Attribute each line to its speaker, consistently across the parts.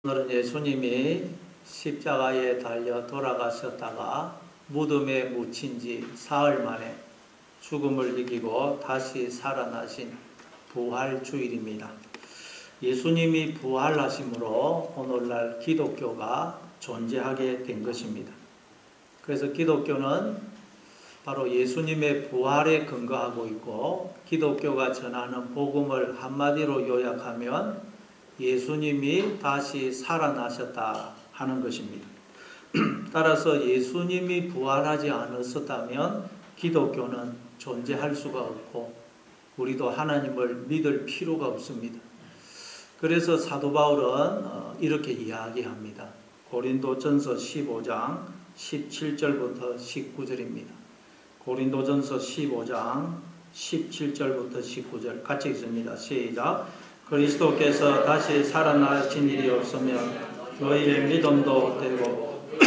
Speaker 1: 오늘은 예수님이 십자가에 달려 돌아가셨다가 무덤에 묻힌 지 사흘 만에 죽음을 이기고 다시 살아나신 부활주일입니다. 예수님이 부활하심으로 오늘날 기독교가 존재하게 된 것입니다. 그래서 기독교는 바로 예수님의 부활에 근거하고 있고, 기독교가 전하는 복음을 한마디로 요약하면 예수님이 다시 살아나셨다 하는 것입니다. 따라서 예수님이 부활하지 않았었다면 기독교는 존재할 수가 없고 우리도 하나님을 믿을 필요가 없습니다. 그래서 사도 바울은 이렇게 이야기합니다. 고린도전서 15장 17절부터 19절입니다. 고린도전서 15장 17절부터 19절 같이 읽습니다. 시작. 그리스도께서 다시 살아나신 일이 없으면 너희의 믿음도 헛되고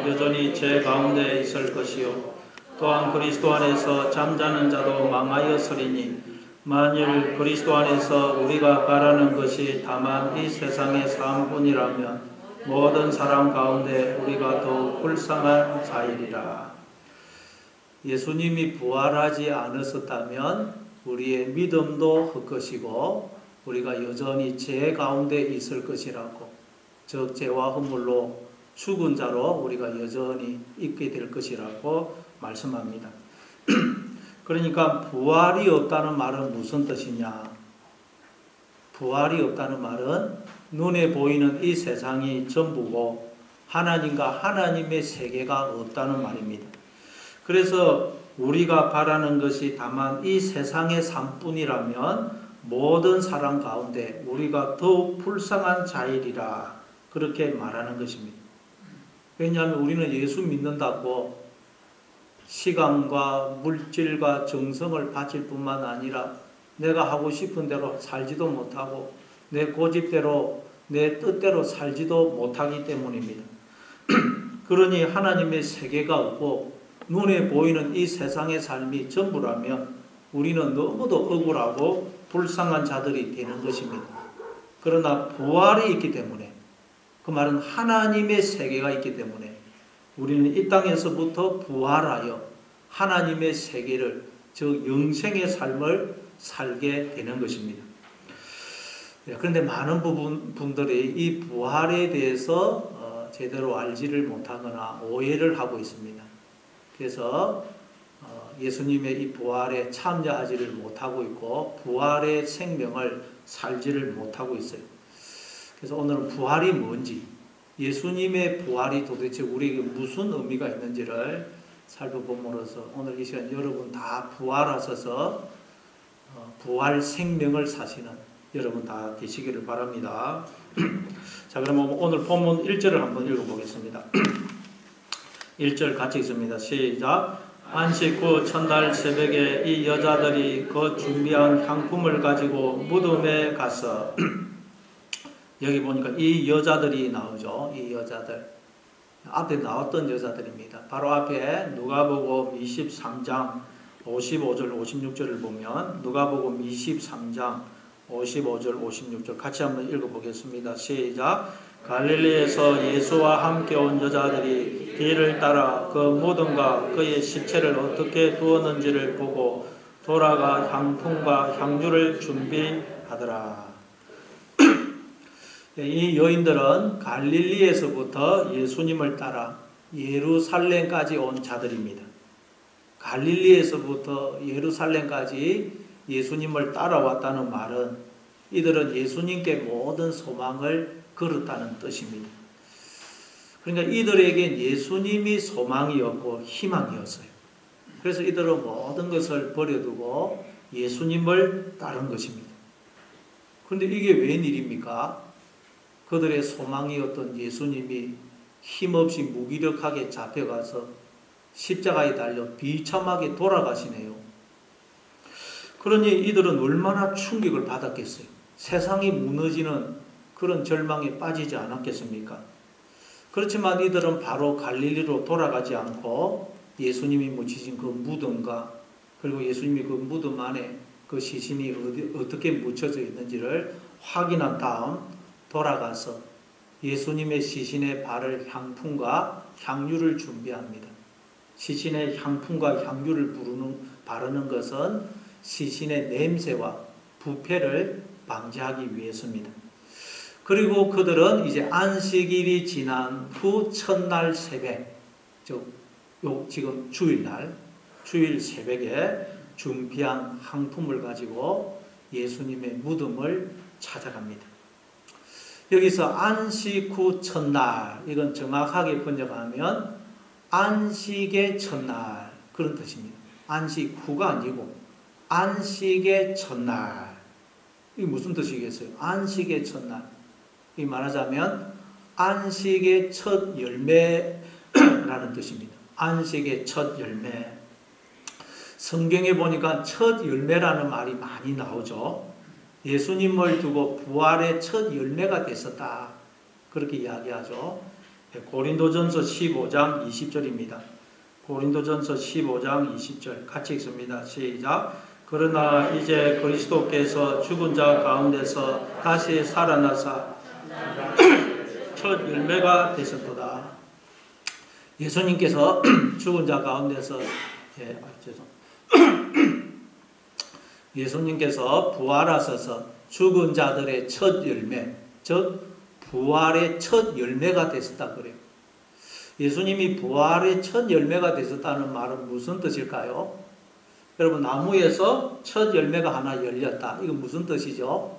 Speaker 1: 여전히 죄 가운데 있을 것이요 또한 그리스도 안에서 잠자는 자도 망하였으리니 만일 그리스도 안에서 우리가 바라는 것이 다만 이 세상의 삶뿐이라면 모든 사람 가운데 우리가 더욱 불쌍한 자이리라. 예수님이 부활하지 않았었다면 우리의 믿음도 헛것이고 우리가 여전히 죄 가운데 있을 것이라고, 즉 죄와 허물로 죽은 자로 우리가 여전히 있게 될 것이라고 말씀합니다. 그러니까 부활이 없다는 말은 무슨 뜻이냐? 부활이 없다는 말은 눈에 보이는 이 세상이 전부고 하나님과 하나님의 세계가 없다는 말입니다. 그래서 우리가 바라는 것이 다만 이 세상의 삶뿐이라면 모든 사람 가운데 우리가 더욱 불쌍한 자이리라, 그렇게 말하는 것입니다. 왜냐하면 우리는 예수 믿는다고 시간과 물질과 정성을 바칠 뿐만 아니라 내가 하고 싶은 대로 살지도 못하고 내 고집대로 내 뜻대로 살지도 못하기 때문입니다. 그러니 하나님의 세계가 없고 눈에 보이는 이 세상의 삶이 전부라면 우리는 너무도 억울하고 불쌍한 자들이 되는 것입니다. 그러나 부활이 있기 때문에, 그 말은 하나님의 세계가 있기 때문에 우리는 이 땅에서부터 부활하여 하나님의 세계를, 즉 영생의 삶을 살게 되는 것입니다. 그런데 많은 분들이 이 부활에 대해서 제대로 알지를 못하거나 오해를 하고 있습니다. 그래서 예수님의 이 부활에 참여하지를 못하고 있고 부활의 생명을 살지를 못하고 있어요. 그래서 오늘은 부활이 뭔지, 예수님의 부활이 도대체 우리에게 무슨 의미가 있는지를 살펴봄으로써 오늘 이 시간 여러분 다 부활하셔서 부활 생명을 사시는 여러분 다 되시기를 바랍니다. 자, 그러면 오늘 본문 1절을 한번 읽어보겠습니다. 1절 같이 읽습니다. 시작. 안식 후 첫날 새벽에 이 여자들이 그 준비한 향품을 가지고 무덤에 가서 여기 보니까 이 여자들이 나오죠. 이 여자들 앞에 나왔던 여자들입니다. 바로 앞에 누가복음 23장 55절 56절을 보면 누가복음 23장 55절 56절 같이 한번 읽어보겠습니다. 시작. 갈릴리에서 예수와 함께 온 여자들이 뒤를 따라 그 무덤과 그의 시체를 어떻게 두었는지를 보고 돌아가 향품과 향유를 준비하더라. 이 여인들은 갈릴리에서부터 예수님을 따라 예루살렘까지 온 자들입니다. 갈릴리에서부터 예루살렘까지 예수님을 따라왔다는 말은 이들은 예수님께 모든 소망을 걸었다는 뜻입니다. 그러니까 이들에겐 예수님이 소망이었고 희망이었어요. 그래서 이들은 모든 것을 버려두고 예수님을 따른 것입니다. 그런데 이게 웬일입니까? 그들의 소망이었던 예수님이 힘없이 무기력하게 잡혀가서 십자가에 달려 비참하게 돌아가시네요. 그러니 이들은 얼마나 충격을 받았겠어요. 세상이 무너지는 그런 절망에 빠지지 않았겠습니까? 그렇지만 이들은 바로 갈릴리로 돌아가지 않고 예수님이 묻히신 그 무덤과 그리고 예수님이 그 무덤 안에 그 시신이 어떻게 묻혀져 있는지를 확인한 다음 돌아가서 예수님의 시신의 발을 향품과 향유를 준비합니다. 시신의 향품과 향유를 바르는 것은 시신의 냄새와 부패를 방지하기 위해서입니다. 그리고 그들은 이제 안식일이 지난 후 첫날 새벽, 지금 주일날, 주일 새벽에 준비한 향품을 가지고 예수님의 무덤을 찾아갑니다. 여기서 안식 후 첫날, 이건 정확하게 번역하면 안식의 첫날, 그런 뜻입니다. 안식 후가 아니고 안식의 첫날. 이게 무슨 뜻이겠어요? 안식의 첫날. 이 말하자면 안식의 첫 열매라는 뜻입니다. 안식의 첫 열매. 성경에 보니까 첫 열매라는 말이 많이 나오죠. 예수님을 두고 부활의 첫 열매가 됐었다. 그렇게 이야기하죠. 고린도전서 15장 20절입니다. 고린도전서 15장 20절 같이 읽습니다. 시작. 그러나 이제 그리스도께서 죽은 자 가운데서 다시 살아나사 첫 열매가 되셨도다. 예수님께서 죽은 자 가운데서 예수님께서 부활하셔서 죽은 자들의 첫 열매, 즉 부활의 첫 열매가 되셨다 그래요. 예수님이 부활의 첫 열매가 되셨다는 말은 무슨 뜻일까요? 여러분, 나무에서 첫 열매가 하나 열렸다. 이건 무슨 뜻이죠?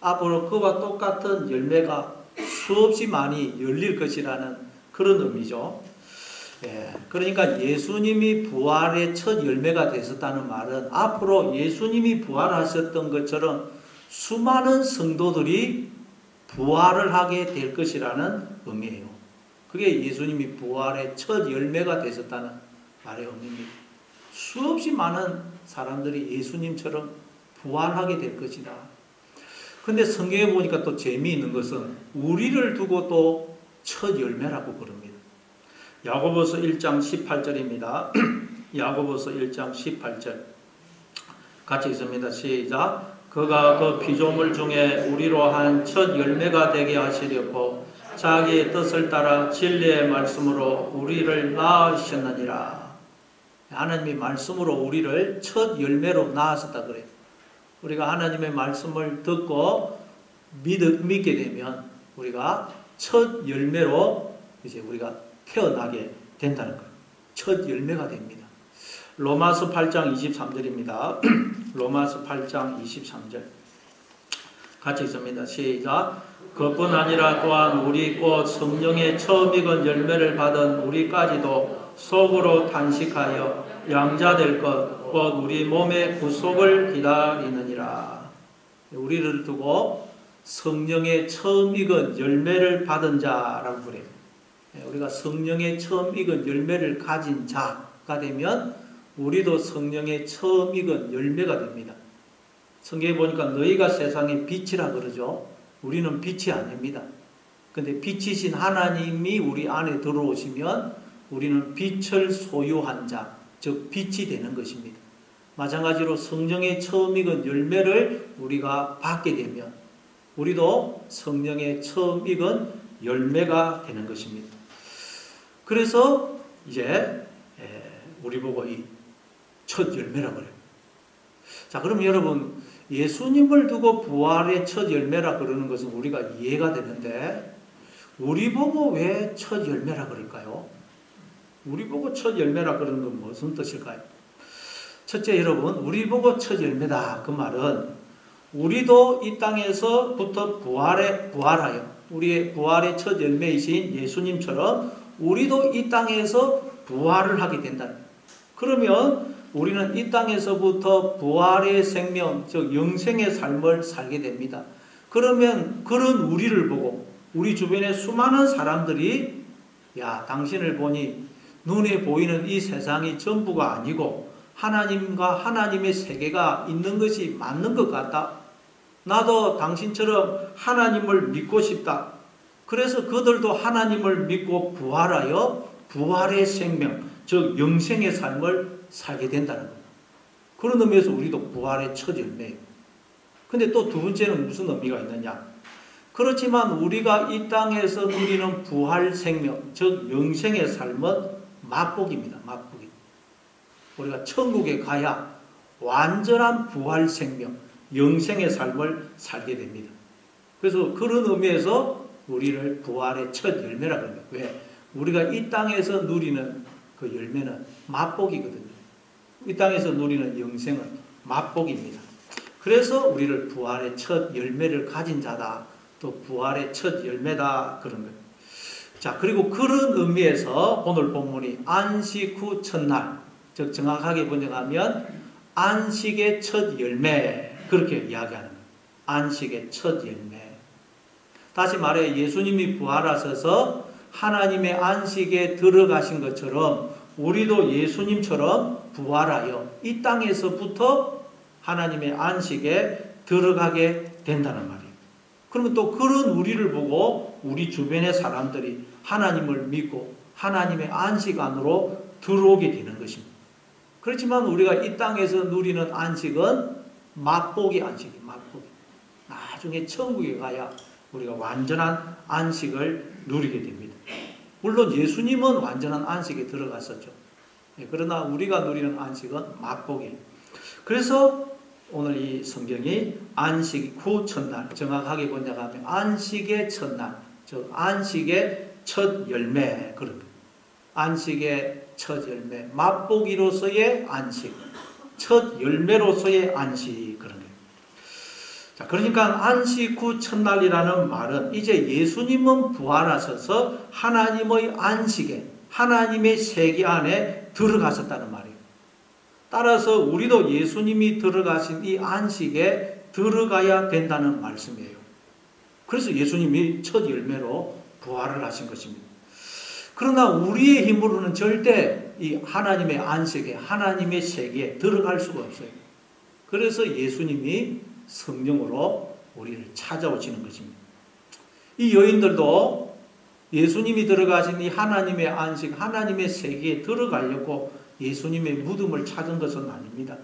Speaker 1: 앞으로 그와 똑같은 열매가 수없이 많이 열릴 것이라는 그런 의미죠. 그러니까 예수님이 부활의 첫 열매가 되셨다는 말은 앞으로 예수님이 부활하셨던 것처럼 수많은 성도들이 부활을 하게 될 것이라는 의미예요. 그게 예수님이 부활의 첫 열매가 되셨다는 말의 의미입니다. 수없이 많은 사람들이 예수님처럼 부활하게 될 것이다. 근데 성경에 보니까 또 재미있는 것은 우리를 두고 또 첫 열매라고 부릅니다. 야고보서 1장 18절입니다. 야고보서 1장 18절 같이 읽습니다. 시작. 그가 그 피조물 중에 우리로 한 첫 열매가 되게 하시려고 자기의 뜻을 따라 진리의 말씀으로 우리를 낳으셨느니라. 하나님의 말씀으로 우리를 첫 열매로 낳으셨다 그래요. 우리가 하나님의 말씀을 듣고 믿게 되면 우리가 첫 열매로 이제 우리가 태어나게 된다는 거예요. 첫 열매가 됩니다. 로마서 8장 23절입니다. 로마서 8장 23절 같이 읽습니다. 시작. 그뿐 아니라 또한 우리 곧 성령의 처음 익은 열매를 받은 우리까지도 속으로 탄식하여 양자될 것 곧 우리 몸의 구속을 기다리느니라. 우리를 두고 성령의 처음 익은 열매를 받은 자라고 그래요. 우리가 성령의 처음 익은 열매를 가진 자가 되면 우리도 성령의 처음 익은 열매가 됩니다. 성경에 보니까 너희가 세상의 빛이라 그러죠. 우리는 빛이 아닙니다. 근데 빛이신 하나님이 우리 안에 들어오시면 우리는 빛을 소유한 자, 즉 빛이 되는 것입니다. 마찬가지로 성령의 처음 익은 열매를 우리가 받게 되면 우리도 성령의 처음 익은 열매가 되는 것입니다. 그래서 이제 우리 보고 이 첫 열매라고 그래요. 자, 그럼 여러분, 예수님을 두고 부활의 첫 열매라 그러는 것은 우리가 이해가 되는데 우리 보고 왜 첫 열매라 그럴까요? 우리 보고 첫 열매라 그러는 건 무슨 뜻일까요? 첫째, 여러분, 우리 보고 첫 열매다 그 말은 우리도 이 땅에서부터 부활하여 우리의 부활의 첫 열매이신 예수님처럼 우리도 이 땅에서 부활을 하게 된다. 그러면 우리는 이 땅에서부터 부활의 생명, 즉 영생의 삶을 살게 됩니다. 그러면 그런 우리를 보고 우리 주변의 수많은 사람들이 야, 당신을 보니 눈에 보이는 이 세상이 전부가 아니고 하나님과 하나님의 세계가 있는 것이 맞는 것 같다. 나도 당신처럼 하나님을 믿고 싶다. 그래서 그들도 하나님을 믿고 부활하여 부활의 생명, 즉 영생의 삶을 살게 된다는 겁니다. 그런 의미에서 우리도 부활의 첫 열매예요. 근데 또 두 번째는 무슨 의미가 있느냐? 그렇지만 우리가 이 땅에서 누리는 부활 생명, 즉 영생의 삶은 맛복입니다. 맛복이. 우리가 천국에 가야 완전한 부활 생명, 영생의 삶을 살게 됩니다. 그래서 그런 의미에서 우리를 부활의 첫 열매라고 합니다. 왜? 우리가 이 땅에서 누리는 그 열매는 맛복이거든요. 이 땅에서 누리는 영생은 맛복입니다. 그래서 우리를 부활의 첫 열매를 가진 자다, 또 부활의 첫 열매다, 그런 거예요. 자, 그리고 그런 의미에서 오늘 본문이 안식 후 첫날, 즉 정확하게 번역하면 안식의 첫 열매, 그렇게 이야기하는 거예요. 안식의 첫 열매. 다시 말해 예수님이 부활하셔서 하나님의 안식에 들어가신 것처럼 우리도 예수님처럼 부활하여 이 땅에서부터 하나님의 안식에 들어가게 된다는 말이에요. 그러면 또 그런 우리를 보고 우리 주변의 사람들이 하나님을 믿고 하나님의 안식 안으로 들어오게 되는 것입니다. 그렇지만 우리가 이 땅에서 누리는 안식은 맛보기 안식이에요. 맛보기. 나중에 천국에 가야 우리가 완전한 안식을 누리게 됩니다. 물론 예수님은 완전한 안식에 들어갔었죠. 그러나 우리가 누리는 안식은 맛보기예요. 그래서 오늘 이 성경이 안식 후 첫날, 정확하게 번역하면 안식의 첫날, 즉 안식의 첫 열매, 그런 거예요. 안식의 첫 열매, 맛보기로서의 안식, 첫 열매로서의 안식, 그런 거예요. 자, 그러니까 안식 후 첫날이라는 말은 이제 예수님은 부활하셔서 하나님의 안식에, 하나님의 세계 안에 들어가셨다는 말이에요. 따라서 우리도 예수님이 들어가신 이 안식에 들어가야 된다는 말씀이에요. 그래서 예수님이 첫 열매로 부활을 하신 것입니다. 그러나 우리의 힘으로는 절대 이 하나님의 안식에, 하나님의 세계에 들어갈 수가 없어요. 그래서 예수님이 성령으로 우리를 찾아오시는 것입니다. 이 여인들도 예수님이 들어가신 이 하나님의 안식, 하나님의 세계에 들어가려고 예수님의 무덤을 찾은 것은 아닙니다.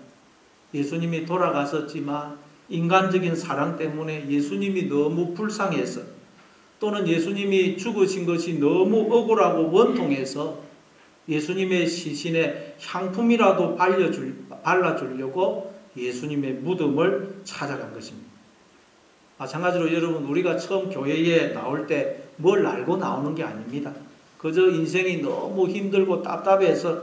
Speaker 1: 예수님이 돌아가셨지만 인간적인 사랑 때문에 예수님이 너무 불쌍해서, 또는 예수님이 죽으신 것이 너무 억울하고 원통해서 예수님의 시신에 향품이라도 발라주려고 예수님의 무덤을 찾아간 것입니다. 마찬가지로 여러분, 우리가 처음 교회에 나올 때 뭘 알고 나오는 게 아닙니다. 그저 인생이 너무 힘들고 답답해서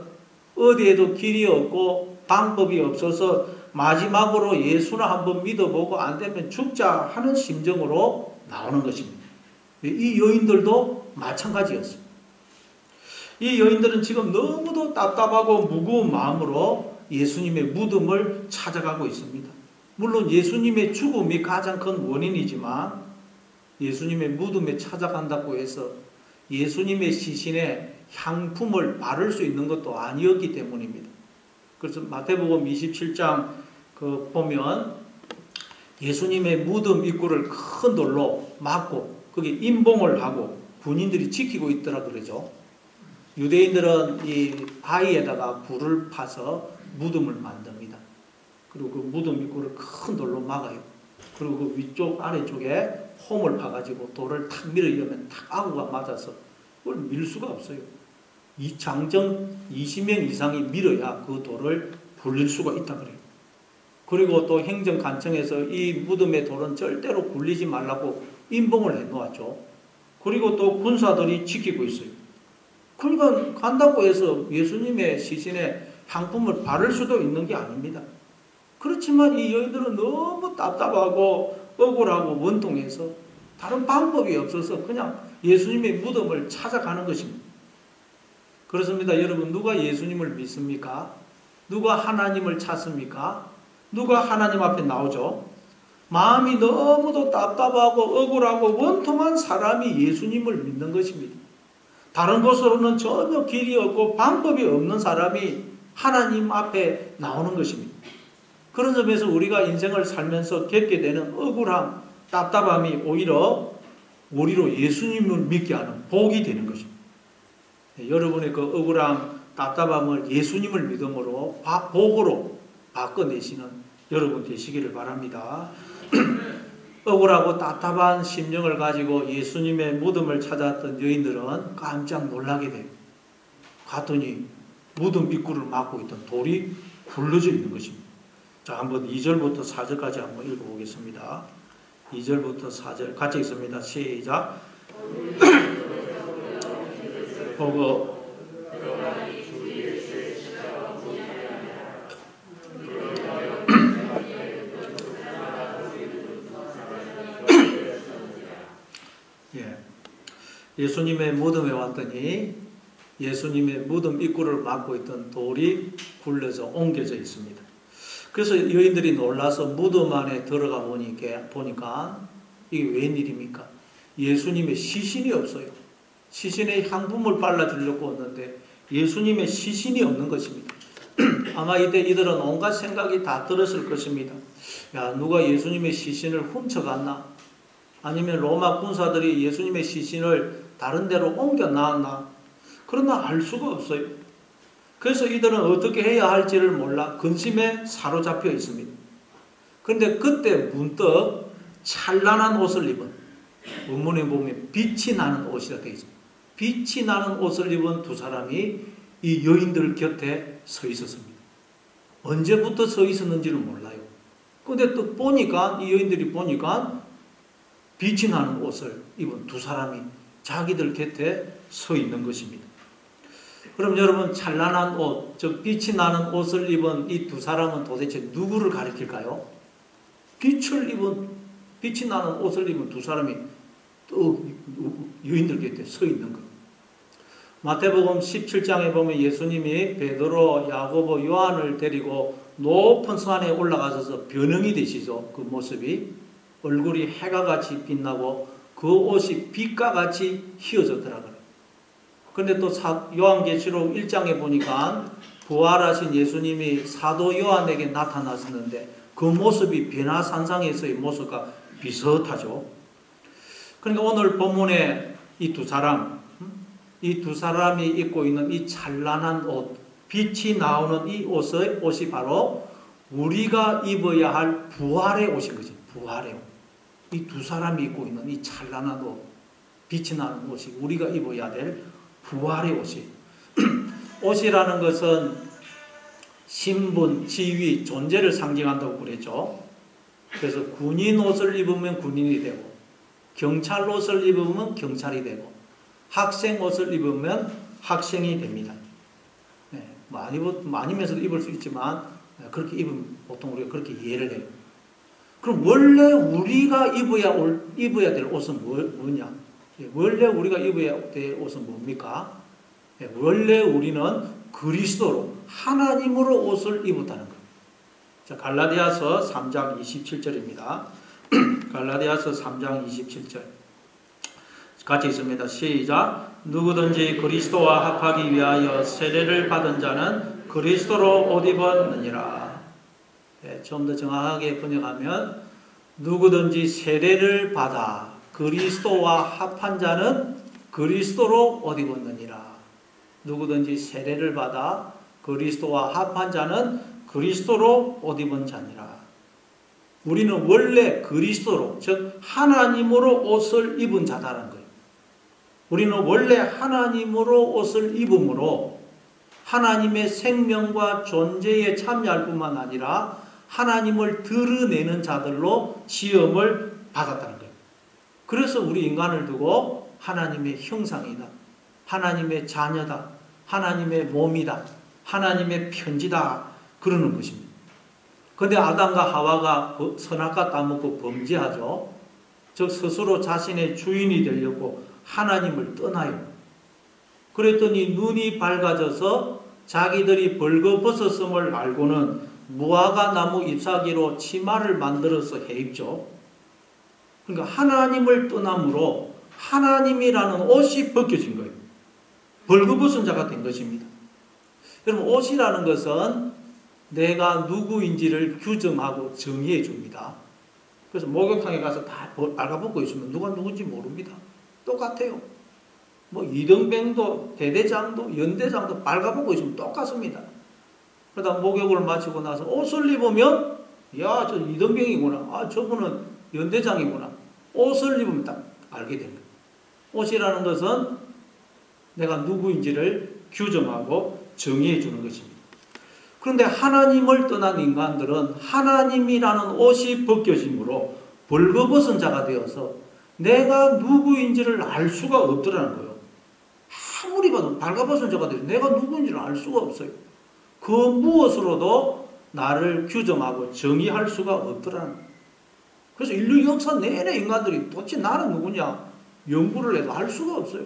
Speaker 1: 어디에도 길이 없고 방법이 없어서 마지막으로 예수나 한번 믿어보고 안 되면 죽자 하는 심정으로 나오는 것입니다. 이 여인들도 마찬가지였습니다. 이 여인들은 지금 너무도 답답하고 무거운 마음으로 예수님의 무덤을 찾아가고 있습니다. 물론 예수님의 죽음이 가장 큰 원인이지만 예수님의 무덤에 찾아간다고 해서 예수님의 시신에 향품을 바를 수 있는 것도 아니었기 때문입니다. 그래서 마태복음 27장 보면 예수님의 무덤 입구를 큰 돌로 막고 거기 임봉을 하고 군인들이 지키고 있더라 그러죠. 유대인들은 이 바위에다가 불을 파서 무덤을 만듭니다. 그리고 그 무덤 입구를 큰 돌로 막아요. 그리고 그 위쪽 아래쪽에 홈을 파가지고 돌을 탁 밀으려면 탁 아구가 맞아서 그걸 밀 수가 없어요. 이 장정 20명 이상이 밀어야 그 돌을 굴릴 수가 있다 그래요. 그리고 또 행정관청에서 이 무덤의 돌은 절대로 굴리지 말라고 임봉을 해놓았죠. 그리고 또 군사들이 지키고 있어요. 그러니까 간다고 해서 예수님의 시신에 향품을 바를 수도 있는 게 아닙니다. 그렇지만 이 여인들은 너무 답답하고 억울하고 원통해서 다른 방법이 없어서 그냥 예수님의 무덤을 찾아가는 것입니다. 그렇습니다. 여러분, 누가 예수님을 믿습니까? 누가 하나님을 찾습니까? 누가 하나님 앞에 나오죠? 마음이 너무도 답답하고 억울하고 원통한 사람이 예수님을 믿는 것입니다. 다른 곳으로는 전혀 길이 없고 방법이 없는 사람이 하나님 앞에 나오는 것입니다. 그런 점에서 우리가 인생을 살면서 겪게 되는 억울함, 답답함이 오히려 우리로 예수님을 믿게 하는 복이 되는 것입니다. 여러분의 그 억울함, 답답함을 예수님을 믿음으로 복으로 바꿔내시는 여러분 되시기를 바랍니다. 억울하고 답답한 심령을 가지고 예수님의 무덤을 찾았던 여인들은 깜짝 놀라게 돼요. 갔더니 무덤 입구를 막고 있던 돌이 굴러져 있는 것입니다. 자, 한번 2절부터 4절까지 한번 읽어보겠습니다. 2절부터 4절 같이 읽습니다. 시작. 보고 예수님의 무덤에 왔더니 예수님의 무덤 입구를 막고 있던 돌이 굴려서 옮겨져 있습니다. 그래서 여인들이 놀라서 무덤 안에 들어가 보니까 이게 웬일입니까? 예수님의 시신이 없어요. 시신에 향품을 발라주려고 했는데 예수님의 시신이 없는 것입니다. 아마 이때 이들은 온갖 생각이 다 들었을 것입니다. 야, 누가 예수님의 시신을 훔쳐갔나? 아니면 로마 군사들이 예수님의 시신을 다른 데로 옮겨 놨나? 그러나 알 수가 없어요. 그래서 이들은 어떻게 해야 할지를 몰라 근심에 사로잡혀 있습니다. 그런데 그때 문득 찬란한 옷을 입은, 원문에 보면 빛이 나는 옷이라 되어 있습니다. 빛이 나는 옷을 입은 두 사람이 이 여인들 곁에 서 있었습니다. 언제부터 서 있었는지를 몰라요. 그런데 또 보니까 이 여인들이 보니까 빛이 나는 옷을 입은 두 사람이 자기들 곁에 서 있는 것입니다. 그럼 여러분, 찬란한 옷, 즉 빛이 나는 옷을 입은 이 두 사람은 도대체 누구를 가리킬까요? 빛이 나는 옷을 입은 두 사람이 또 여인들 곁에 서 있는 것. 마태복음 17장에 보면 예수님이 베드로, 야고보, 요한을 데리고 높은 산에 올라가셔서 변형이 되시죠. 그 모습이 얼굴이 해가 같이 빛나고 그 옷이 빛과 같이 휘어졌더라고요. 그런데 또 요한계시록 1장에 보니까 부활하신 예수님이 사도 요한에게 나타났었는데 그 모습이 변화산상에서의 모습과 비슷하죠. 그러니까 오늘 본문에 이 두 사람이 입고 있는 이 찬란한 옷, 빛이 나오는 이 옷이 바로 우리가 입어야 할 부활의 옷인 거죠. 부활의 옷. 이 두 사람이 입고 있는 이 찬란한 옷, 빛이 나는 옷이 우리가 입어야 될 부활의 옷이. 옷이라는 것은 신분, 지위, 존재를 상징한다고 그랬죠. 그래서 군인 옷을 입으면 군인이 되고, 경찰 옷을 입으면 경찰이 되고, 학생 옷을 입으면 학생이 됩니다. 네, 아니면서도 입을 수 있지만 그렇게 입으면 보통 우리가 그렇게 이해를 해요. 그럼 원래 우리가 입어야 될 옷은 뭐냐? 원래 우리가 입어야 될 옷은 뭡니까? 원래 우리는 그리스도로 하나님으로 옷을 입었다는 거예요. 자, 갈라디아서 3장 27절입니다. 갈라디아서 3장 27절 같이 있습니다. 시작. 누구든지 그리스도와 합하기 위하여 세례를 받은 자는 그리스도로 옷 입었느니라. 좀 더 정확하게 번역하면 누구든지 세례를 받아 그리스도와 합한 자는 그리스도로 옷 입었느니라. 누구든지 세례를 받아 그리스도와 합한 자는 그리스도로 옷 입은 자니라. 우리는 원래 그리스도로, 즉 하나님으로 옷을 입은 자다라는 거예요. 우리는 원래 하나님으로 옷을 입음으로 하나님의 생명과 존재에 참여할 뿐만 아니라 하나님을 드러내는 자들로 지음을 받았다는 거예요. 그래서 우리 인간을 두고 하나님의 형상이다, 하나님의 자녀다, 하나님의 몸이다, 하나님의 편지다 그러는 것입니다. 그런데 아담과 하와가 선악과 따먹고 범죄하죠. 즉 스스로 자신의 주인이 되려고 하나님을 떠나요. 그랬더니 눈이 밝아져서 자기들이 벌거벗었음을 알고는 무화과 나무 잎사귀로 치마를 만들어서 해입죠. 그러니까 하나님을 떠남으로 하나님이라는 옷이 벗겨진 거예요. 벌거벗은 자가 된 것입니다. 여러분, 옷이라는 것은 내가 누구인지를 규정하고 정의해 줍니다. 그래서 목욕탕에 가서 다 빨가벗고 있으면 누가 누군지 모릅니다. 똑같아요. 뭐 이등병도 대대장도 연대장도 빨가벗고 있으면 똑같습니다. 그러다 목욕을 마치고 나서 옷을 입으면 야, 저 이등병이구나. 아, 저분은 연대장이구나. 옷을 입으면 딱 알게 됩니다. 옷이라는 것은 내가 누구인지를 규정하고 정의해 주는 것입니다. 그런데 하나님을 떠난 인간들은 하나님이라는 옷이 벗겨짐으로 벌거벗은 자가 되어서 내가 누구인지를 알 수가 없더라는 거예요. 아무리 봐도 발가벗은 자가 되어서 내가 누구인지를 알 수가 없어요. 그 무엇으로도 나를 규정하고 정의할 수가 없더라는 거예요. 그래서 인류 역사 내내 인간들이 도대체 나는 누구냐 연구를 해도 알 수가 없어요.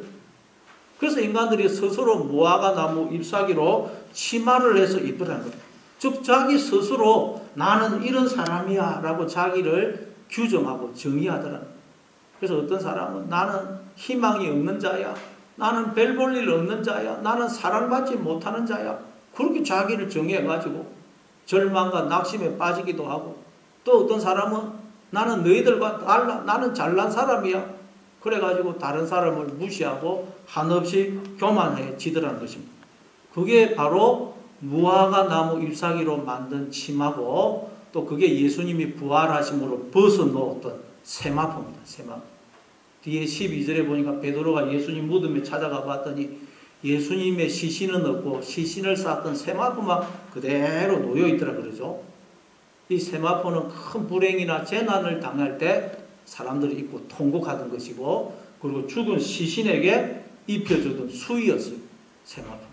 Speaker 1: 그래서 인간들이 스스로 무화과 나무 잎사귀로 치마를 해서 입더라는 거예요. 즉 자기 스스로 나는 이런 사람이야 라고 자기를 규정하고 정의하더라는 거예요. 그래서 어떤 사람은 나는 희망이 없는 자야, 나는 별 볼 일 없는 자야, 나는 사랑받지 못하는 자야, 그렇게 자기를 정의해가지고 절망과 낙심에 빠지기도 하고, 또 어떤 사람은 나는 너희들과 달라, 나는 잘난 사람이야, 그래가지고 다른 사람을 무시하고 한없이 교만해지더라는 것입니다. 그게 바로 무화과 나무 잎사귀로 만든 치마고, 또 그게 예수님이 부활하심으로 벗어놓았던 세마포입니다. 세마포. 뒤에 12절에 보니까 베드로가 예수님 무덤에 찾아가 봤더니 예수님의 시신은 없고 시신을 쌌던 세마포만 그대로 놓여 있더라 그러죠. 이 세마포는 큰 불행이나 재난을 당할 때 사람들이 입고 통곡하던 것이고, 그리고 죽은 시신에게 입혀주던 수의였어요. 세마포.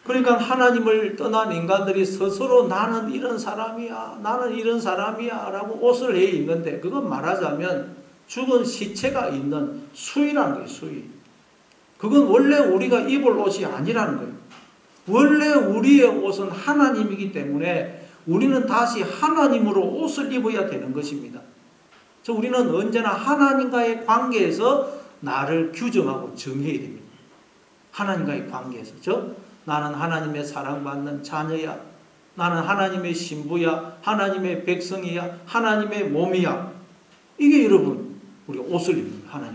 Speaker 1: 그러니까 하나님을 떠난 인간들이 스스로 나는 이런 사람이야, 나는 이런 사람이야 라고 옷을 해 입는데, 그건 말하자면 죽은 시체가 있는 수의라는 거예요. 수의. 그건 원래 우리가 입을 옷이 아니라는 거예요. 원래 우리의 옷은 하나님이기 때문에 우리는 다시 하나님으로 옷을 입어야 되는 것입니다. 그래서 우리는 언제나 하나님과의 관계에서 나를 규정하고 정해야 됩니다. 하나님과의 관계에서. 나는 하나님의 사랑받는 자녀야, 나는 하나님의 신부야, 하나님의 백성이야, 하나님의 몸이야. 이게 여러분 우리가 옷을 입는 하나님.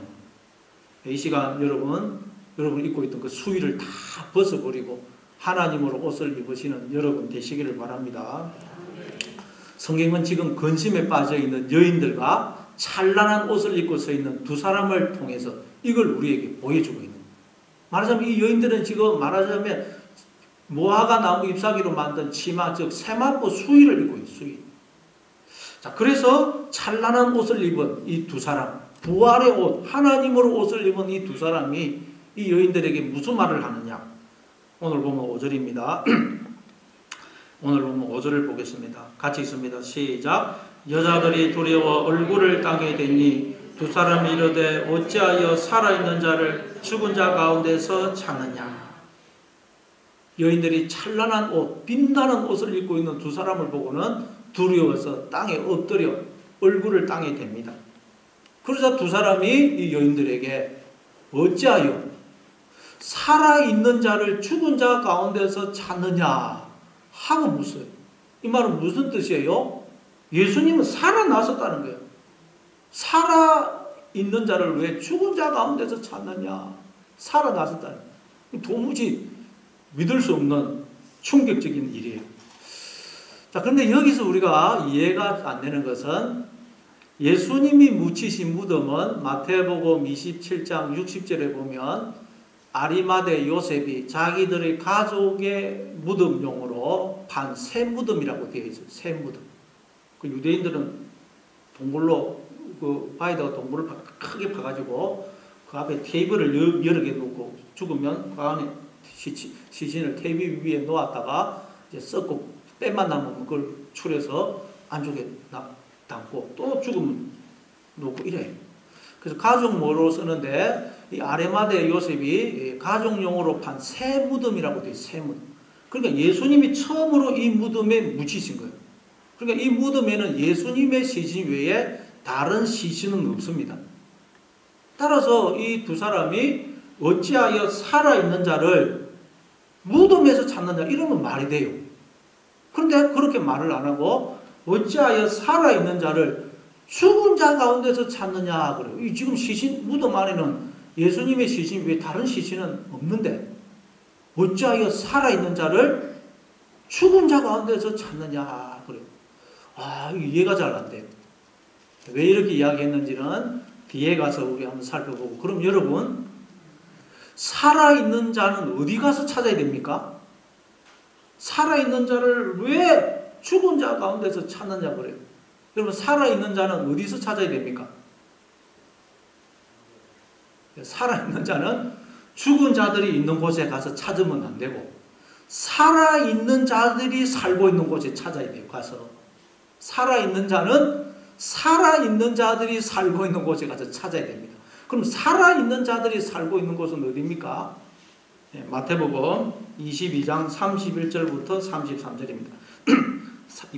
Speaker 1: 이 시간 여러분 입고 있던 그 수의를 다 벗어버리고 하나님으로 옷을 입으시는 여러분 되시기를 바랍니다. 성경은 지금 근심에 빠져있는 여인들과 찬란한 옷을 입고 서 있는 두 사람을 통해서 이걸 우리에게 보여주고 있는 거예요. 말하자면 이 여인들은 지금 말하자면 무화과 나무 잎사귀로 만든 치마, 즉 세마포 수의를 입고 있어요. 수의. 자, 그래서 찬란한 옷을 입은 이 두 사람, 부활의 옷, 하나님으로 옷을 입은 이 두 사람이 이 여인들에게 무슨 말을 하느냐? 오늘 보면 5절입니다. 오늘 보면 5절을 보겠습니다. 같이 있습니다. 시작. 여자들이 두려워 얼굴을 땅에 대니 두 사람이 이르되 어찌하여 살아있는 자를 죽은 자 가운데서 찾느냐? 여인들이 찬란한 옷, 빛나는 옷을 입고 있는 두 사람을 보고는 두려워서 땅에 엎드려 얼굴을 땅에 댑니다. 그러자 두 사람이 이 여인들에게 어찌하여 살아있는 자를 죽은 자 가운데서 찾느냐 하고 묻어요. 이 말은 무슨 뜻이에요? 예수님은 살아나셨다는 거예요. 살아있는 자를 왜 죽은 자 가운데서 찾느냐? 살아나셨다는 거예요. 도무지 믿을 수 없는 충격적인 일이에요. 자, 그런데 여기서 우리가 이해가 안 되는 것은 예수님이 묻히신 무덤은 마태복음 27장 60절에 보면 아리마대 요셉이 자기들의 가족의 무덤용으로 판 새 무덤이라고 되어 있어요. 새 무덤. 그 유대인들은 동굴로 바에다가 동굴을 크게 파가지고 그 앞에 테이블을 여러 개 놓고 죽으면 그 안에 시신을 테이블 위에 놓았다가 이제 썩고 뼈만 남으면 그걸 추려서 안쪽에 담고 또 죽으면 놓고 이래요. 그래서 가족모로 쓰는데 이 아레마대 요셉이 가족용으로 판 새 무덤이라고 되어 있어요. 새 무덤. 그러니까 예수님이 처음으로 이 무덤에 묻히신 거예요. 그러니까 이 무덤에는 예수님의 시신 외에 다른 시신은 없습니다. 따라서 이 두 사람이 어찌하여 살아있는 자를 무덤에서 찾느냐 이러면 말이 돼요. 그런데 그렇게 말을 안 하고 어찌하여 살아있는 자를 죽은 자 가운데서 찾느냐 그래요. 이 지금 시신 무덤 안에는 예수님의 시신 외에 다른 시신은 없는데 어찌하여 살아있는 자를 죽은 자 가운데서 찾느냐 그래요. 아, 이해가 잘 안 돼요. 왜 이렇게 이야기했는지는 뒤에 가서 우리 한번 살펴보고, 그럼 여러분, 살아있는 자는 어디 가서 찾아야 됩니까? 살아있는 자를 왜 죽은 자 가운데서 찾느냐 그래요. 여러분, 살아있는 자는 어디서 찾아야 됩니까? 살아있는 자는 죽은 자들이 있는 곳에 가서 찾으면 안 되고, 살아있는 자들이 살고 있는 곳에 찾아야 돼요. 가서 살아있는 자는 살아있는 자들이 살고 있는 곳에 가서 찾아야 됩니다. 그럼 살아있는 자들이 살고 있는 곳은 어디입니까? 마태복음 22장 31절부터 33절입니다.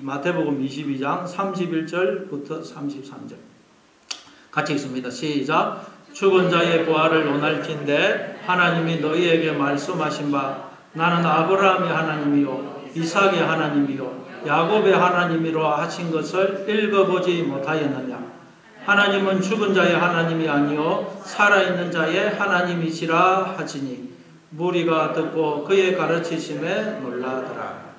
Speaker 1: 마태복음 22장 31절부터 33절 같이 읽습니다. 시작. 죽은 자의 부활을 논할진대 하나님이 너희에게 말씀하신 바 나는 아브라함의 하나님이요 이삭의 하나님이요 야곱의 하나님이로 하신 것을 읽어보지 못하였느냐. 하나님은 죽은 자의 하나님이 아니요 살아있는 자의 하나님이시라 하시니 무리가 듣고 그의 가르치심에 놀라더라.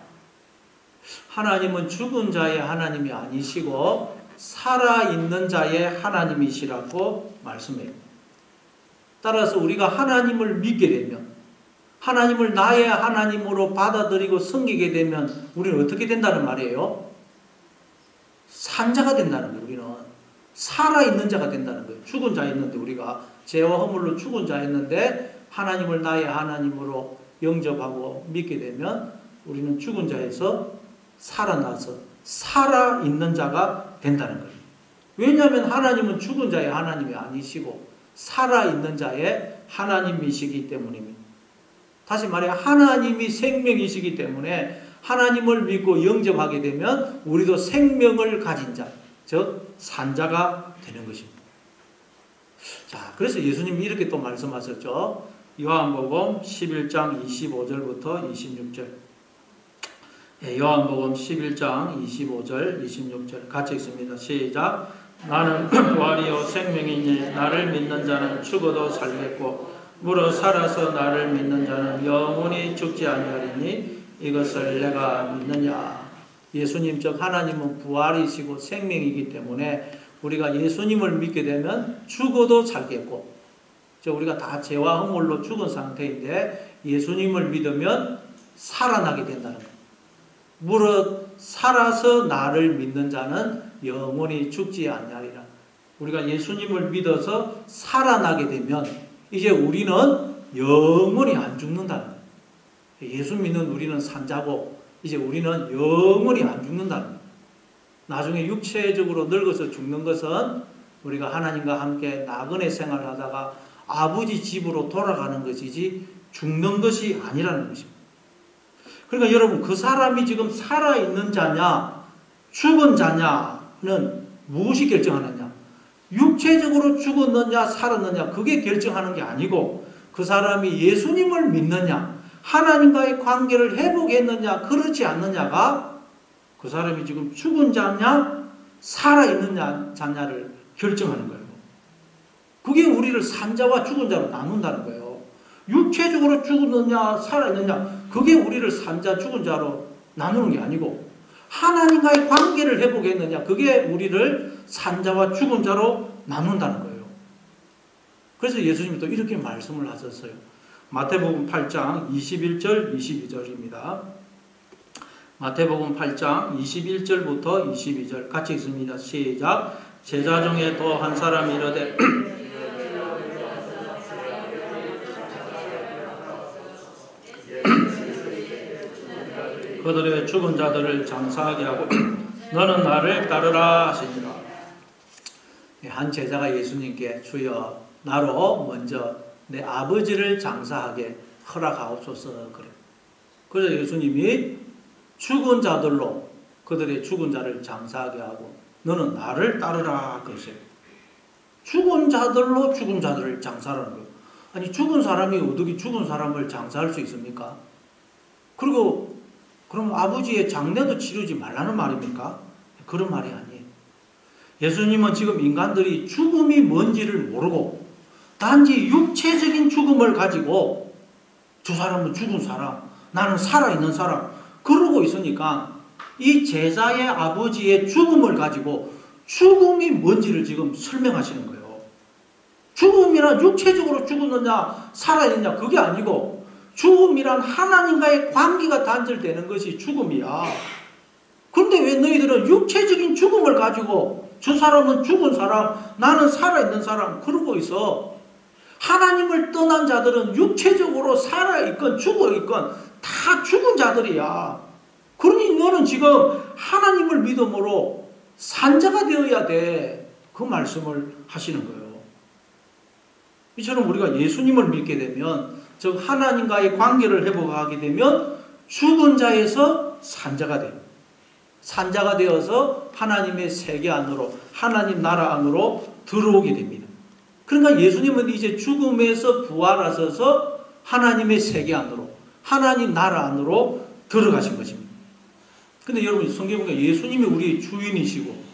Speaker 1: 하나님은 죽은 자의 하나님이 아니시고 살아있는 자의 하나님이시라고 말씀해요. 따라서 우리가 하나님을 믿게 되면, 하나님을 나의 하나님으로 받아들이고 섬기게 되면 우리는 어떻게 된다는 말이에요? 산자가 된다는 거예요. 우리는 살아있는 자가 된다는 거예요. 죽은 자였는데, 우리가 죄와 허물로 죽은 자였는데 하나님을 나의 하나님으로 영접하고 믿게 되면 우리는 죽은 자에서 살아나서 살아있는 자가 된다는 거예요. 왜냐하면 하나님은 죽은 자의 하나님이 아니시고 살아있는 자의 하나님이시기 때문입니다. 다시 말해 하나님이 생명이시기 때문에 하나님을 믿고 영접하게 되면 우리도 생명을 가진 자, 즉 산자가 되는 것입니다. 자, 그래서 예수님이 이렇게 또 말씀하셨죠. 요한복음 11장 25절부터 26절. 요한복음 11장 25절 26절 같이 읽습니다. 시작. 나는 부활이요 생명이니 나를 믿는 자는 죽어도 살겠고 무릇 살아서 나를 믿는 자는 영원히 죽지 아니하리니 이것을 내가 믿느냐. 예수님 즉 하나님은 부활이시고 생명이기 때문에 우리가 예수님을 믿게 되면 죽어도 살겠고, 즉 우리가 다 죄와 허물로 죽은 상태인데 예수님을 믿으면 살아나게 된다는 거예요. 무릇 살아서 나를 믿는 자는 영원히 죽지 아니하리라. 우리가 예수님을 믿어서 살아나게 되면 이제 우리는 영원히 안 죽는다는 거예요. 예수 믿는 우리는 산자고 이제 우리는 영원히 안 죽는다는 거예요. 나중에 육체적으로 늙어서 죽는 것은 우리가 하나님과 함께 나그네 생활을 하다가 아버지 집으로 돌아가는 것이지 죽는 것이 아니라는 것입니다. 그러니까 여러분, 그 사람이 지금 살아있는 자냐 죽은 자냐는 무엇이 결정하느냐? 육체적으로 죽었느냐 살았느냐 그게 결정하는 게 아니고, 그 사람이 예수님을 믿느냐 하나님과의 관계를 회복했느냐 그렇지 않느냐가 그 사람이 지금 죽은 자냐 살아있는 자냐를 결정하는 거예요. 그게 우리를 산자와 죽은 자로 나눈다는 거예요. 육체적으로 죽었느냐 살아있느냐 그게 우리를 산자 죽은 자로 나누는 게 아니고, 하나님과의 관계를 회복했느냐 그게 우리를 산자와 죽은 자로 나눈다는 거예요. 그래서 예수님이 또 이렇게 말씀을 하셨어요. 마태복음 8장 21절 22절입니다. 마태복음 8장 21절부터 22절 같이 읽습니다. 시작. 제자 중에 또 한 사람이 이르되 그들의 죽은 자들을 장사하게 하고 너는 나를 따르라 하시니라. 한 제자가 예수님께 주여 나로 먼저 내 아버지를 장사하게 허락하옵소서 그래. 그래서 예수님이 죽은 자들로 그들의 죽은 자를 장사하게 하고 너는 나를 따르라 그러세요. 죽은 자들로 죽은 자들을 장사하는 거예요. 아니 죽은 사람이 어떻게 죽은 사람을 장사할 수 있습니까? 그리고 그럼 아버지의 장례도 치르지 말라는 말입니까? 그런 말이 아니에요. 예수님은 지금 인간들이 죽음이 뭔지를 모르고 단지 육체적인 죽음을 가지고 저 사람은 죽은 사람, 나는 살아있는 사람 그러고 있으니까 이 제자의 아버지의 죽음을 가지고 죽음이 뭔지를 지금 설명하시는 거예요. 죽음이란 육체적으로 죽었느냐 살아있느냐 그게 아니고 죽음이란 하나님과의 관계가 단절되는 것이 죽음이야. 그런데 왜 너희들은 육체적인 죽음을 가지고 저 사람은 죽은 사람, 나는 살아있는 사람 그러고 있어. 하나님을 떠난 자들은 육체적으로 살아있건 죽어있건 다 죽은 자들이야. 그러니 너는 지금 하나님을 믿음으로 산자가 되어야 돼. 그 말씀을 하시는 거예요. 이처럼 우리가 예수님을 믿게 되면, 즉 하나님과의 관계를 회복하게 되면 죽은 자에서 산자가 돼요. 산자가 되어서 하나님의 세계 안으로, 하나님 나라 안으로 들어오게 됩니다. 그러니까 예수님은 이제 죽음에서 부활하셔서 하나님의 세계 안으로, 하나님 나라 안으로 들어가신 것입니다. 근데 여러분 성경에 보니까 예수님이 우리의 주인이시고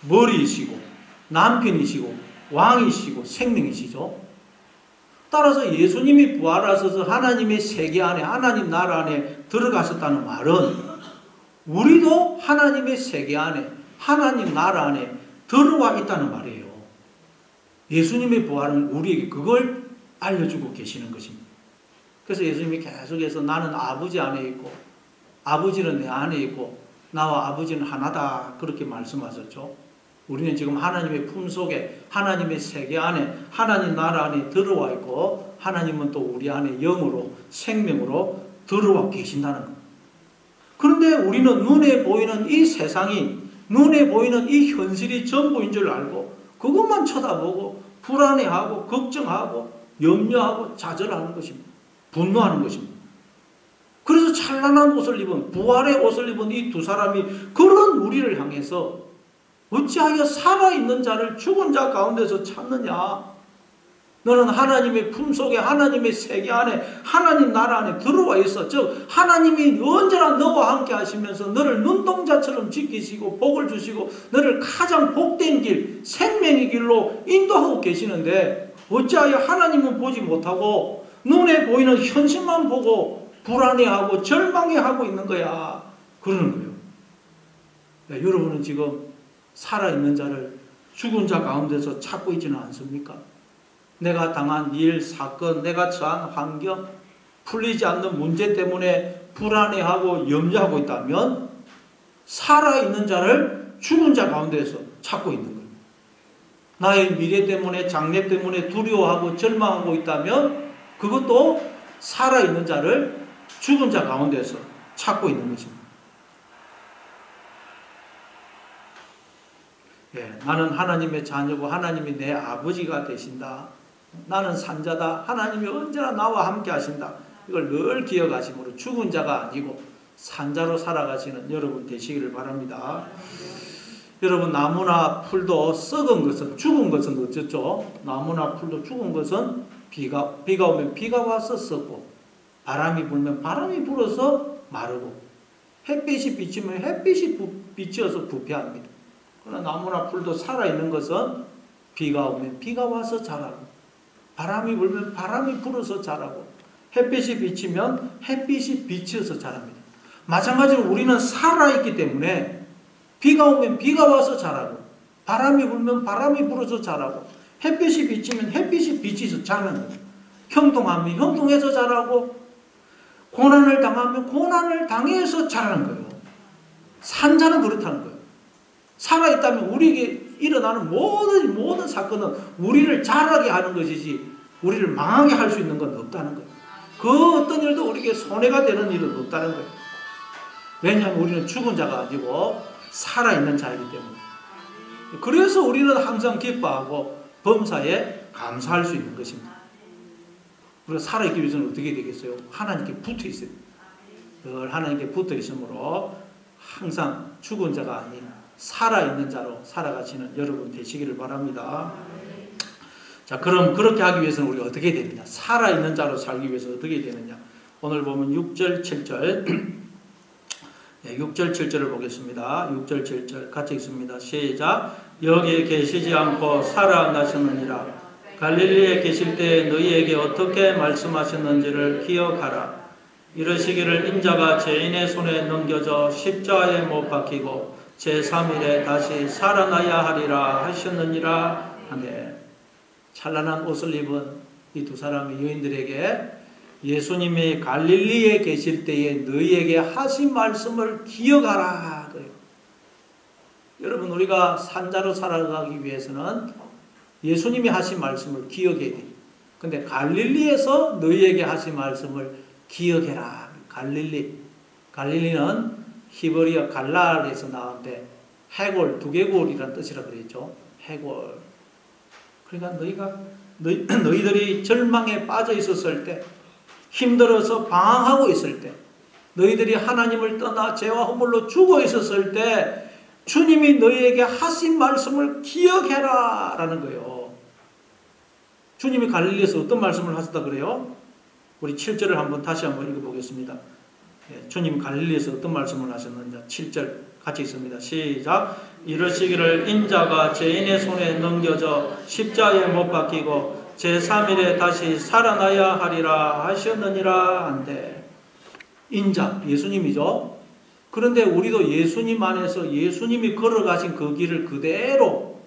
Speaker 1: 머리이시고 남편이시고 왕이시고 생명이시죠. 따라서 예수님이 부활하셔서 하나님의 세계 안에, 하나님 나라 안에 들어가셨다는 말은 우리도 하나님의 세계 안에, 하나님 나라 안에 들어와 있다는 말이에요. 예수님의 부활은 우리에게 그걸 알려주고 계시는 것입니다. 그래서 예수님이 계속해서 나는 아버지 안에 있고 아버지는 내 안에 있고 나와 아버지는 하나다 그렇게 말씀하셨죠. 우리는 지금 하나님의 품속에, 하나님의 세계 안에, 하나님 나라 안에 들어와 있고 하나님은 또 우리 안에 영으로, 생명으로 들어와 계신다는 겁니다. 그런데 우리는 눈에 보이는 이 세상이, 눈에 보이는 이 현실이 전부인 줄 알고 그것만 쳐다보고 불안해하고 걱정하고 염려하고 좌절하는 것입니다. 분노하는 것입니다. 그래서 찬란한 옷을 입은, 부활의 옷을 입은 이 두 사람이 그런 우리를 향해서 어찌하여 살아있는 자를 죽은 자 가운데서 찾느냐? 너는 하나님의 품속에, 하나님의 세계 안에, 하나님 나라 안에 들어와 있어. 즉 하나님이 언제나 너와 함께 하시면서 너를 눈동자처럼 지키시고 복을 주시고 너를 가장 복된 길, 생명의 길로 인도하고 계시는데 어찌하여 하나님은 보지 못하고 눈에 보이는 현실만 보고 불안해하고 절망해하고 있는 거야. 그러는 거예요. 네, 여러분은 지금 살아있는 자를 죽은 자 가운데서 찾고 있지는 않습니까? 내가 당한 일, 사건, 내가 처한 환경, 풀리지 않는 문제 때문에 불안해하고 염려하고 있다면 살아있는 자를 죽은 자 가운데서 찾고 있는 거예요. 나의 미래 때문에, 장래 때문에 두려워하고 절망하고 있다면 그것도 살아있는 자를 죽은 자 가운데서 찾고 있는 것입니다. 예, 나는 하나님의 자녀고 하나님이 내 아버지가 되신다. 나는 산자다. 하나님이 언제나 나와 함께 하신다. 이걸 늘 기억하심으로 죽은 자가 아니고 산자로 살아가시는 여러분 되시기를 바랍니다. 여러분 나무나 풀도 썩은 것은, 죽은 것은 어쩌죠? 나무나 풀도 죽은 것은 비가 오면 비가 와서 썩고 바람이 불면 바람이 불어서 마르고 햇빛이 비치면 햇빛이 비치어서 부패합니다. 그러나 나무나 풀도 살아있는 것은 비가 오면 비가 와서 자라고 바람이 불면 바람이 불어서 자라고 햇빛이 비치면 햇빛이 비치어서 자랍니다. 마찬가지로 우리는 살아있기 때문에 비가 오면 비가 와서 자라고 바람이 불면 바람이 불어서 자라고 햇빛이 비치면 햇빛이 비치어서 자라는 거예요. 형통하면 형통해서 자라고 고난을 당하면 고난을 당해서 자라는 거예요. 산자는 그렇다는 거예요. 살아있다면 우리에게 일어나는 모든 사건은 우리를 자라게 하는 것이지 우리를 망하게 할 수 있는 건 없다는 거예요. 그 어떤 일도 우리에게 손해가 되는 일은 없다는 거예요. 왜냐하면 우리는 죽은 자가 아니고 살아있는 자이기 때문에. 그래서 우리는 항상 기뻐하고 범사에 감사할 수 있는 것입니다. 우리가 살아있기 위해서는 어떻게 되겠어요? 하나님께 붙어 있어요. 늘 하나님께 붙어 있으므로 항상 죽은 자가 아닌 살아있는 자로 살아가시는 여러분 되시기를 바랍니다. 자, 그럼 그렇게 하기 위해서는 우리가 어떻게 되느냐? 살아있는 자로 살기 위해서 어떻게 되느냐? 오늘 보면 6절, 7절 6절, 7절을 보겠습니다. 6절, 7절 같이 읽습니다. 시작. 여기에 계시지 않고 살아나셨느니라. 갈릴리에 계실 때 너희에게 어떻게 말씀하셨는지를 기억하라. 이러시기를 인자가 죄인의 손에 넘겨져 십자가에 못 박히고 제3일에 다시 살아나야 하리라 하셨느니라 하네. 찬란한 옷을 입은 이 두 사람의 여인들에게 예수님이 갈릴리에 계실 때에 너희에게 하신 말씀을 기억하라 그래요. 여러분, 우리가 산자로 살아가기 위해서는 예수님이 하신 말씀을 기억해야 돼요. 근데 갈릴리에서 너희에게 하신 말씀을 기억해라. 갈릴리는 히브리어 갈랄에서 나왔는데 해골, 두개골이라는 뜻이라 그랬죠. 해골. 그러니까 너희들이 절망에 빠져 있었을 때, 힘들어서 방황하고 있을 때, 너희들이 하나님을 떠나 죄와 허물로 죽어 있었을 때 주님이 너희에게 하신 말씀을 기억해라 라는 거예요. 주님이 갈릴리에서 어떤 말씀을 하셨다 그래요? 우리 7절을 다시 한번 읽어보겠습니다. 주님 갈릴리에서 어떤 말씀을 하셨는지 7절 같이 있습니다. 시작. 이르시기를 인자가 죄인의 손에 넘겨져 십자가에 못 박히고 제3일에 다시 살아나야 하리라 하셨느니라 한데, 인자 예수님이죠. 그런데 우리도 예수님 안에서 예수님이 걸어가신 그 길을 그대로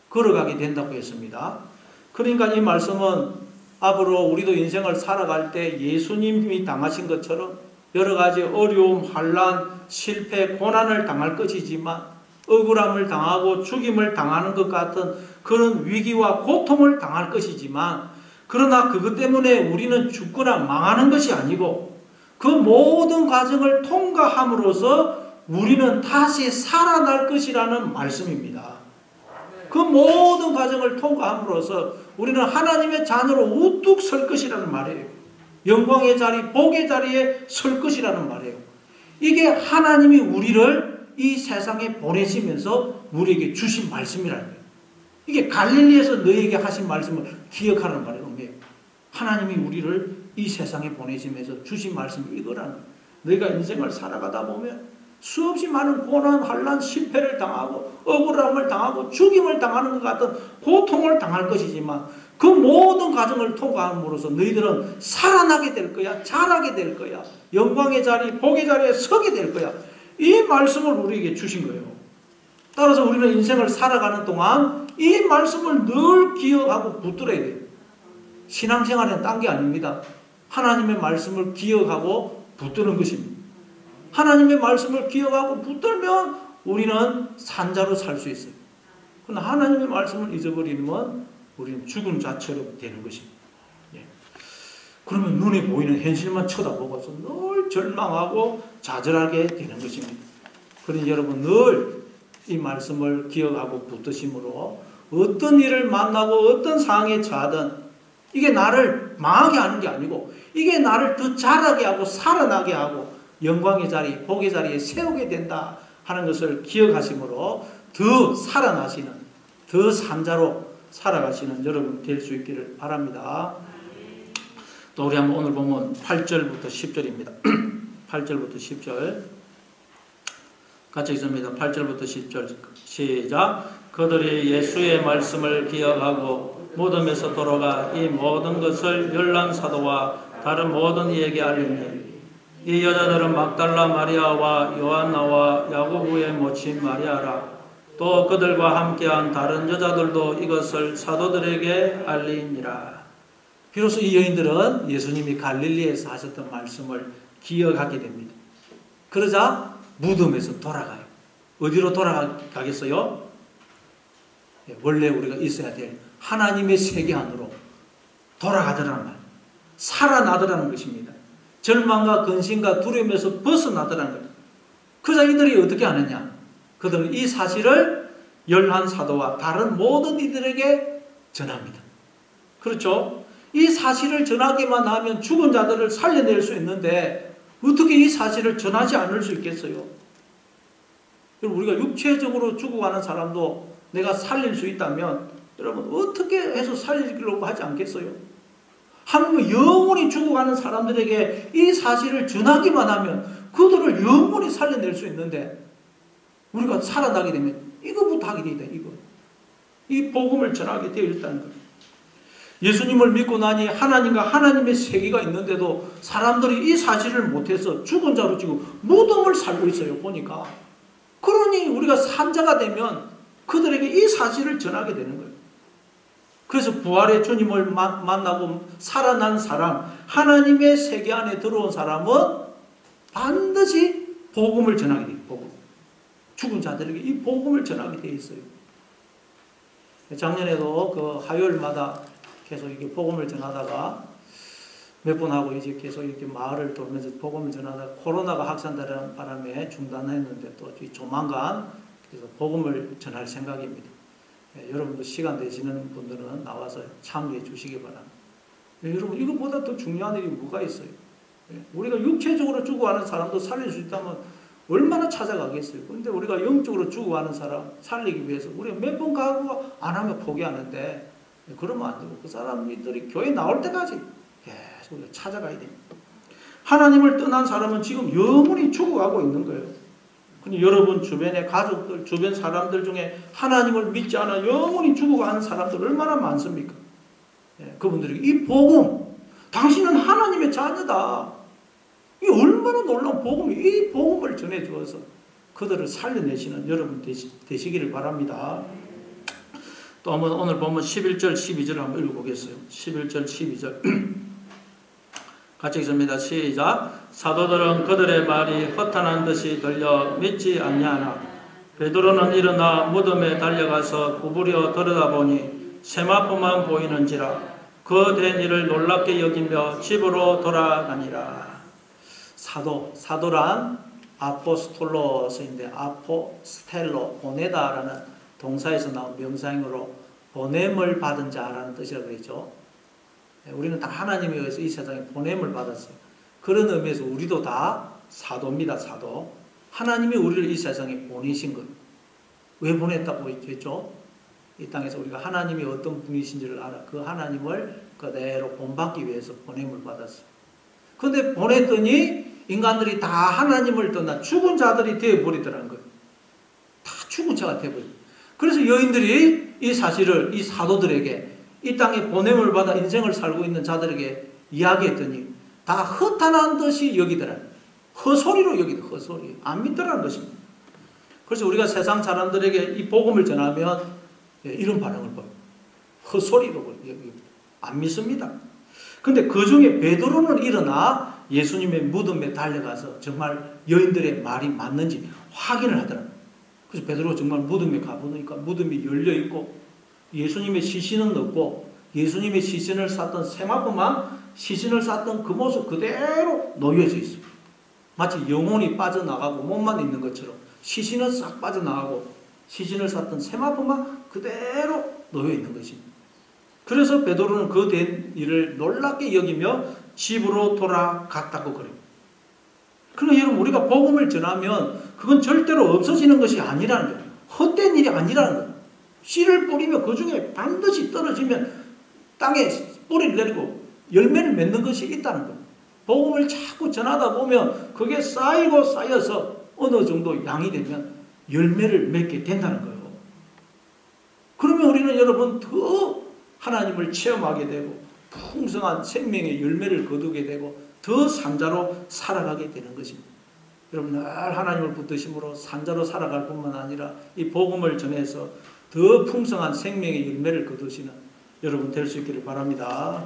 Speaker 1: 걸어가게 된다고 했습니다. 그러니까 이 말씀은 앞으로 우리도 인생을 살아갈 때 예수님이 당하신 것처럼 여러 가지 어려움, 환난, 실패, 고난을 당할 것이지만, 억울함을 당하고 죽임을 당하는 것 같은 그런 위기와 고통을 당할 것이지만, 그러나 그것 때문에 우리는 죽거나 망하는 것이 아니고 그 모든 과정을 통과함으로써 우리는 다시 살아날 것이라는 말씀입니다. 그 모든 과정을 통과함으로써 우리는 하나님의 자녀로 우뚝 설 것이라는 말이에요. 영광의 자리, 복의 자리에 설 것이라는 말이에요. 이게 하나님이 우리를 이 세상에 보내시면서 우리에게 주신 말씀이라는 거예요. 이게 갈릴리에서 너희에게 하신 말씀을 기억하라는 말이에요. 하나님이 우리를 이 세상에 보내시면서 주신 말씀이 이거라는 거예요. 너희가 인생을 살아가다 보면 수없이 많은 고난, 환난, 실패를 당하고 억울함을 당하고 죽임을 당하는 것 같은 고통을 당할 것이지만, 그 모든 과정을 통과함으로써 너희들은 살아나게 될 거야. 자라게 될 거야. 영광의 자리, 복의 자리에 서게 될 거야. 이 말씀을 우리에게 주신 거예요. 따라서 우리는 인생을 살아가는 동안 이 말씀을 늘 기억하고 붙들어야 돼요. 신앙생활은 딴 게 아닙니다. 하나님의 말씀을 기억하고 붙드는 것입니다. 하나님의 말씀을 기억하고 붙들면 우리는 산자로 살 수 있어요. 그러나 하나님의 말씀을 잊어버리면 우리는 죽은 자처럼 되는 것입니다. 예. 그러면 눈에 보이는 현실만 쳐다보고서 늘 절망하고 좌절하게 되는 것입니다. 그러니 여러분 늘 이 말씀을 기억하고 붙드심으로 어떤 일을 만나고 어떤 상황에 처하든 이게 나를 망하게 하는 게 아니고 이게 나를 더 자라게 하고 살아나게 하고 영광의 자리, 복의 자리에 세우게 된다 하는 것을 기억하심으로 더 살아나시는, 더 산자로 살아가시는 여러분 될 수 있기를 바랍니다. 또 우리 한번 오늘 보면 8절부터 10절입니다. 8절부터 10절 같이 읽습니다. 8절부터 10절 시작. 그들이 예수의 말씀을 기억하고 무덤에서 돌아가 이 모든 것을 열난 사도와 다른 모든 이에게 알리니, 이 여자들은 막달라 마리아와 요한나와 야고보의 모친 마리아라. 또 그들과 함께한 다른 여자들도 이것을 사도들에게 알리니라. 비로소 이 여인들은 예수님이 갈릴리에서 하셨던 말씀을 기억하게 됩니다. 그러자 무덤에서 돌아가요. 어디로 돌아가겠어요? 원래 우리가 있어야 될 하나님의 세계 안으로 돌아가더라는 말, 살아나더라는 것입니다. 절망과 근심과 두려움에서 벗어나더라는 거죠. 그러자 이들이 어떻게 하느냐? 그들은 이 사실을 열한 사도와 다른 모든 이들에게 전합니다. 그렇죠? 이 사실을 전하기만 하면 죽은 자들을 살려낼 수 있는데 어떻게 이 사실을 전하지 않을 수 있겠어요? 우리가 육체적으로 죽어가는 사람도 내가 살릴 수 있다면 여러분 어떻게 해서 살리려고 하지 않겠어요? 하나님은 영원히 죽어가는 사람들에게 이 사실을 전하기만 하면 그들을 영원히 살려낼 수 있는데 우리가 살아나게 되면 이거부터 하게 되다. 이 복음을 전하게 되어 있다는 거예요. 예수님을 믿고 나니 하나님과 하나님의 세계가 있는데도 사람들이 이 사실을 못해서 죽은 자로 지금 무덤을 살고 있어요. 보니까 그러니 우리가 산자가 되면 그들에게 이 사실을 전하게 되는 거예요. 그래서 부활의 주님을 만나고 살아난 사람, 하나님의 세계 안에 들어온 사람은 반드시 복음을 전하게 돼요. 복음. 죽은 자들에게 이 복음을 전하게 되어 있어요. 작년에도 그 화요일마다 계속 이렇게 복음을 전하다가 몇 분하고 이제 계속 이렇게 마을을 돌면서 복음을 전하다가 코로나가 확산되는 바람에 중단했는데 또 조만간 그래서 복음을 전할 생각입니다. 여러분도 시간 되시는 분들은 나와서 참여해 주시기 바랍니다. 여러분 이것보다 더 중요한 일이 뭐가 있어요? 우리가 육체적으로 죽어가는 사람도 살릴 수 있다면 얼마나 찾아가겠어요. 그런데 우리가 영적으로 죽어가는 사람 살리기 위해서 우리가 몇 번 가고 안 하면 포기하는데 그러면 안 되고 그 사람들이 교회 나올 때까지 계속 우리가 찾아가야 됩니다. 하나님을 떠난 사람은 지금 영원히 죽어가고 있는 거예요. 근데 여러분 주변의 가족들, 주변 사람들 중에 하나님을 믿지 않아 영원히 죽어가는 사람들 얼마나 많습니까? 그분들에게 이 복음, 당신은 하나님의 자녀다. 이 얼마나 놀라운 복음이, 이 복음을 전해주어서 그들을 살려내시는 여러분 되시기를 바랍니다. 또 한번 오늘 보면 11절, 12절 한번 읽어보겠어요. 11절, 12절. 같이 읽습니다. 시작. 사도들은 그들의 말이 허탄한 듯이 들려 믿지 않냐하나 베드로는 일어나 무덤에 달려가서 구부려 들여다보니 세마포만 보이는지라 그 된 일을 놀랍게 여기며 집으로 돌아가니라. 사도란 아포스톨로스인데 아포스텔로 보내다라는 동사에서 나온 명사형으로 보냄을 받은 자라는 뜻이라고 그랬죠. 우리는 다 하나님에 의해서 이 세상에 보냄을 받았어요. 그런 의미에서 우리도 다 사도입니다. 사도. 하나님이 우리를 이 세상에 보내신 거예요. 왜 보냈다고 했죠? 이 땅에서 우리가 하나님이 어떤 분이신지를 알아. 그 하나님을 그대로 본받기 위해서 보냄을 받았어요. 그런데 보냈더니 인간들이 다 하나님을 떠나 죽은 자들이 되어버리더라는 거예요. 다 죽은 자가 되어버려요. 그래서 여인들이 이 사실을 이 사도들에게 이 땅에 보냄을 받아 인생을 살고 있는 자들에게 이야기했더니 다 허탄한 듯이 여기더라. 헛소리로 여기더라. 헛소리. 안 믿더라는 것입니다. 그래서 우리가 세상 사람들에게 이 복음을 전하면 이런 반응을 봐요. 헛소리로 여기 안 믿습니다. 근데 그 중에 베드로는 일어나 예수님의 무덤에 달려가서 정말 여인들의 말이 맞는지 확인을 하더라고요. 그래서 베드로가 정말 무덤에 가보니까 무덤이 열려있고 예수님의 시신은 없고 예수님의 시신을 쌌던 세마포만 시신을 쌌던 그 모습 그대로 놓여져 있어요. 마치 영혼이 빠져나가고 몸만 있는 것처럼 시신은 싹 빠져나가고 시신을 쌌던 세마포만 그대로 놓여 있는 것입니다. 그래서 베드로는 그 된 일을 놀랍게 여기며 집으로 돌아갔다고 그래요. 그러니까 여러분 우리가 복음을 전하면 그건 절대로 없어지는 것이 아니라는 거예요. 헛된 일이 아니라는 거예요. 씨를 뿌리면 그 중에 반드시 떨어지면 땅에 뿌리를 내리고 열매를 맺는 것이 있다는 거예요. 복음을 자꾸 전하다 보면 그게 쌓이고 쌓여서 어느 정도 양이 되면 열매를 맺게 된다는 거예요. 그러면 우리는 여러분 더 하나님을 체험하게 되고 풍성한 생명의 열매를 거두게 되고 더 산자로 살아가게 되는 것입니다. 여러분 늘 하나님을 붙드심으로 산자로 살아갈 뿐만 아니라 이 복음을 전해서 더 풍성한 생명의 열매를 거두시는 여러분 될 수 있기를 바랍니다.